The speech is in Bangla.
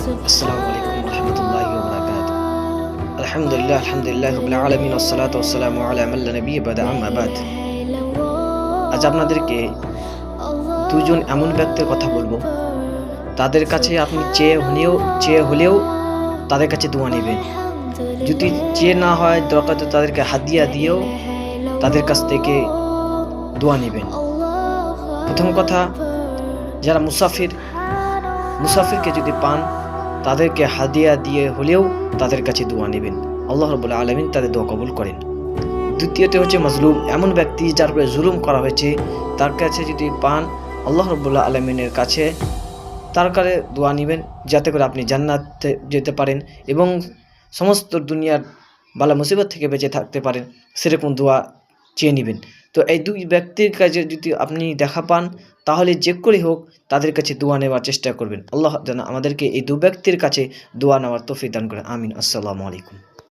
আসসালামু আলাইকুম রহমতুল্লাহি ওয়া বারাকাতুহু। আলহামদুলিল্লাহ রাব্বিল আলামিন ওয়াসসালাতু ওয়াসসালামু আলা মান লা নাবিয়্যা বা'দা আম্মা বাদ। আজ আপনাদেরকে দুজন এমন ব্যক্তির কথা বলবো, তাদের কাছে আপনি চেয়ে হলেও তাদের কাছে দোয়া নেবেন। যদি চেয়ে না হয়, দরকার তো তাদেরকে হাদিয়া দিয়েও তাদের কাছ থেকে দোয়া নেবেন। প্রথম কথা, যারা মুসাফিরকে যদি পান, তাদেরকে হাদিয়া দিয়ে হলেও তাদের কাছে দোয়া নেবেন। আল্লাহ রাব্বুল আলামিন তাদের দোয়া কবুল করেন। দ্বিতীয়টি হচ্ছে মাজলুম, এমন ব্যক্তি যার উপরে জুলুম করা হয়েছে, তার কাছে যদি পান, আল্লাহ রাব্বুল আলামিনের কাছে তার কাছে দোয়া নেবেন, যাতে করে আপনি জান্নাতে যেতে পারেন এবং সমস্ত দুনিয়ার বালা মুসিবত থেকে বেঁচে থাকতে পারেন, সেরকম দোয়া চেয়ে নেবেন। তো এই দুই ব্যক্তির কাছে যদি আপনি দেখা পান, তাহলে যে করেই হোক তাদের কাছে দোয়া নেওয়ার চেষ্টা করবেন। আল্লাহ যেন আমাদেরকে এই দু ব্যক্তির কাছে দোয়া নেওয়ার তৌফিক দান করেন। আমিন। আসসালামু আলাইকুম।